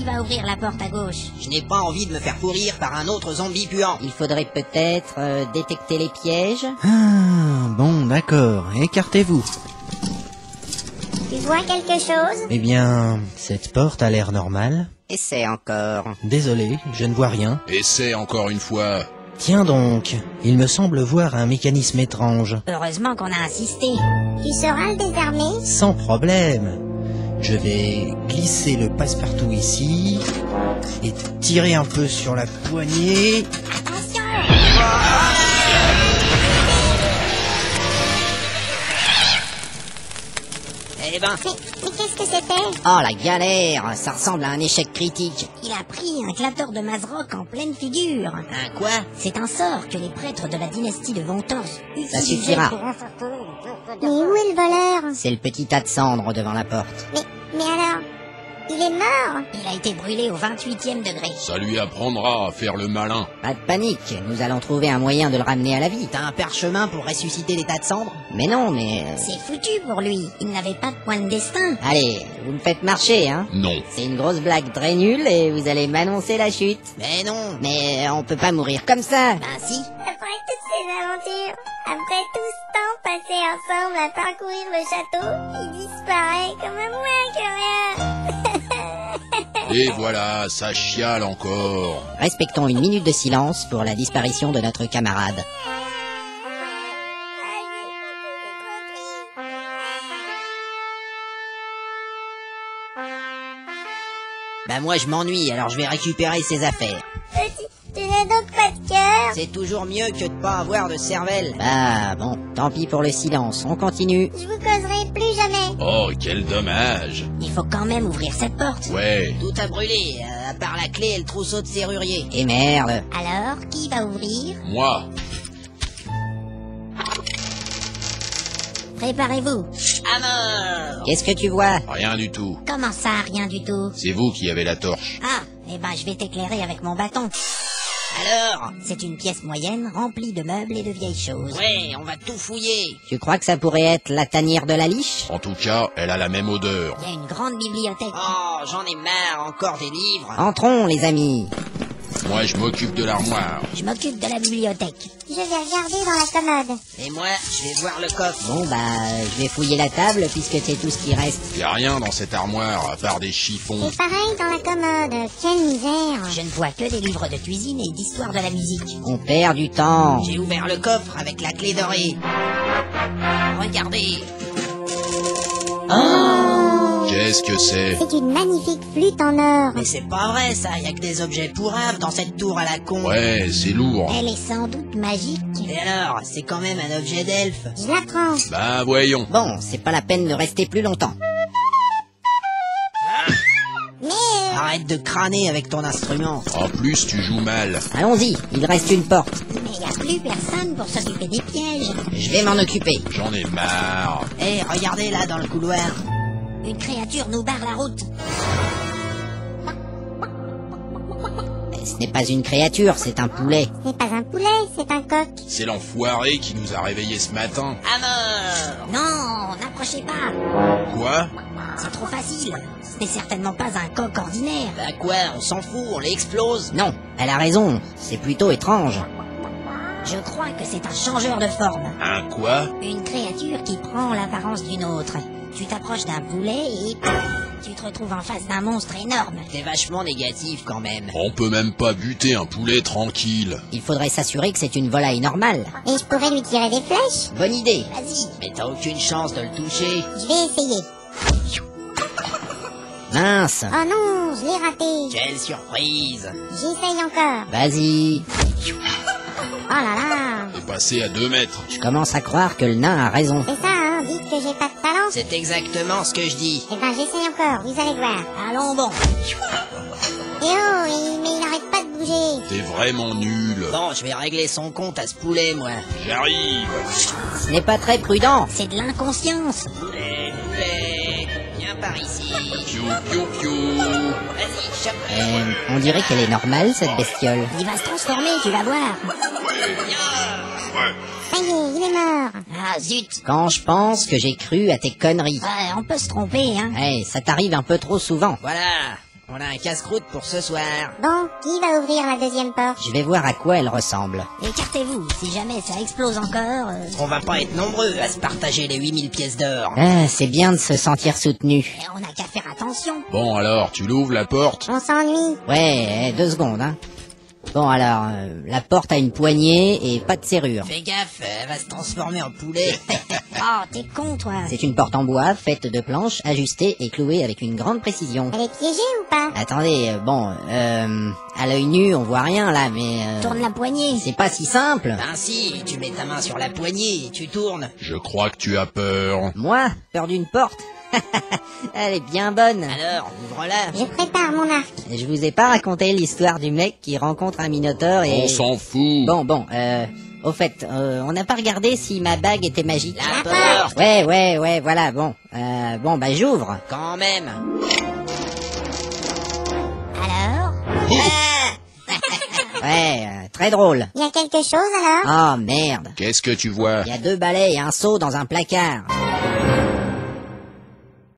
va ouvrir la porte à gauche? Je n'ai pas envie de me faire pourrir par un autre zombie puant. Il faudrait peut-être détecter les pièges. Ah, bon, d'accord. Écartez-vous. Tu vois quelque chose? Eh bien, cette porte a l'air normale. Essaie encore. Désolé, je ne vois rien. Essaie encore une fois. Tiens donc, il me semble voir un mécanisme étrange. Heureusement qu'on a insisté. Tu sauras le désarmer? Sans problème. Je vais glisser le passe-partout ici et tirer un peu sur la poignée. Attention! Eh ben... Mais qu'est-ce que c'était? Oh la galère, ça ressemble à un échec critique. Il a pris un clapeur de Mazrock en pleine figure. Un quoi? C'est un sort que les prêtres de la dynastie de Ventors Ça suffira. Mais où est le voleur? C'est le petit tas de cendres devant la porte. Mais alors? Il est mort? Il a été brûlé au 28e degré. Ça lui apprendra à faire le malin. Pas de panique, nous allons trouver un moyen de le ramener à la vie. T'as un parchemin pour ressusciter des tas de cendres? Mais non, mais... C'est foutu pour lui. Il n'avait pas de point de destin. Allez, vous me faites marcher, hein? Non. C'est une grosse blague très nulle et vous allez m'annoncer la chute. Mais non. Mais on peut pas mourir comme ça. Ben si. Après toutes ces aventures, après tout ce temps passé ensemble à parcourir le château, il disparaît comme un moins que rien. Et voilà, ça chiale encore. Respectons une minute de silence pour la disparition de notre camarade. Bah moi je m'ennuie, alors je vais récupérer ses affaires. Tu n'as donc pas de cœur? C'est toujours mieux que de pas avoir de cervelle. Bah bon, tant pis pour le silence, on continue. Je vous causerai plus jamais. Oh, quel dommage. Il faut quand même ouvrir cette porte. Ouais. Tout a brûlé, à part la clé et le trousseau de serrurier. Et merde. Alors, qui va ouvrir? Moi. Préparez-vous. À mort! Qu'est-ce que tu vois? Rien du tout. Comment ça, rien du tout? C'est vous qui avez la torche. Ah, eh ben je vais t'éclairer avec mon bâton. Alors? C'est une pièce moyenne remplie de meubles et de vieilles choses. Ouais, on va tout fouiller. Tu crois que ça pourrait être la tanière de la liche? En tout cas, elle a la même odeur. Il y a une grande bibliothèque. Oh, j'en ai marre, encore des livres. Entrons, les amis. Moi, je m'occupe de l'armoire. Je m'occupe de la bibliothèque. Je vais regarder dans la commode. Et moi, je vais voir le coffre. Bon bah, je vais fouiller la table puisque c'est tout ce qui reste. Y a rien dans cette armoire à part des chiffons. Et pareil dans la commode. Quelle misère. Je ne vois que des livres de cuisine et d'histoire de la musique. On perd du temps. J'ai ouvert le coffre avec la clé dorée. Regardez. Qu'est-ce que c'est? C'est une magnifique flûte en or. Mais c'est pas vrai ça, y a que des objets pourraves dans cette tour à la con. Ouais, c'est lourd. Elle est sans doute magique. Et alors, c'est quand même un objet d'elfe. Je la prends. Ben voyons. Bon, c'est pas la peine de rester plus longtemps. Mais Arrête de crâner avec ton instrument. En plus, tu joues mal. Allons-y, il reste une porte. Mais il n'y a plus personne pour s'occuper des pièges. Je vais m'en occuper. J'en ai marre. Hé, regardez là dans le couloir. Une créature nous barre la route. Ce n'est pas une créature, c'est un poulet. c'est pas un poulet, c'est un coq. C'est l'enfoiré qui nous a réveillés ce matin. À mort! Non, n'approchez pas. Quoi? C'est trop facile. Ce n'est certainement pas un coq ordinaire. Bah quoi, on s'en fout, on l'explose. Non, elle a raison, c'est plutôt étrange. Je crois que c'est un changeur de forme. Un quoi? Une créature qui prend l'apparence d'une autre. Tu t'approches d'un poulet et tu te retrouves en face d'un monstre énorme. T'es vachement négatif quand même. On peut même pas buter un poulet tranquille. Il faudrait s'assurer que c'est une volaille normale. Et je pourrais lui tirer des flèches. Bonne idée. Vas-y, Mais t'as aucune chance de le toucher. Je vais essayer. Mince. Oh non, je l'ai raté. Quelle surprise! J'essaye encore. Vas-y. Oh là là. T'es passé à 2 mètres. Je commence à croire que le nain a raison. C'est ça, hein, dites que j'ai pas de talent. C'est exactement ce que je dis. Eh ben j'essaye encore, vous allez voir. allons bon. Eh oh, mais il n'arrête pas de bouger. T'es vraiment nul. Bon, je vais régler son compte à ce poulet, moi. J'arrive. Ce n'est pas très prudent. C'est de l'inconscience. Poulet, poulet, viens par ici. Piou, piou, piou. Vas-y, chope. On dirait qu'elle est normale, cette bestiole. Il va se transformer, tu vas voir. Ça y est, il est mort. Ah zut. Quand je pense que j'ai cru à tes conneries. Ouais, on peut se tromper, hein. Eh, ça t'arrive un peu trop souvent. Voilà, On a un casse-croûte pour ce soir. Bon, qui va ouvrir la deuxième porte? Je vais voir à quoi elle ressemble. Écartez-vous, si jamais ça explose encore... On va pas être nombreux à se partager les 8000 pièces d'or. Ah, c'est bien de se sentir soutenu. on n'a qu'à faire attention. Bon alors, tu l'ouvres la porte? On s'ennuie. Ouais, 2 secondes, hein. Bon alors, la porte a une poignée et pas de serrure. Fais gaffe, elle va se transformer en poulet. Oh, t'es con, toi. C'est une porte en bois, faite de planches, ajustée et clouée avec une grande précision. Elle est piégée ou pas? Attendez, à l'œil nu, on voit rien là, mais... Tourne la poignée. C'est pas si simple. Ben si, tu mets ta main sur la poignée et tu tournes. Je crois que tu as peur. Moi, peur d'une porte? Elle est bien bonne. Alors, ouvre-la. Je prépare mon arc. Je vous ai pas raconté l'histoire du mec qui rencontre un minotaure et... On s'en fout. Bon, au fait, on n'a pas regardé si ma bague était magique. La porte. Ouais, voilà, bon. Bah j'ouvre. Quand même. Alors? Ouais, très drôle. Y a quelque chose alors? Oh merde. Qu'est-ce que tu vois? Il y a 2 balais et un seau dans un placard.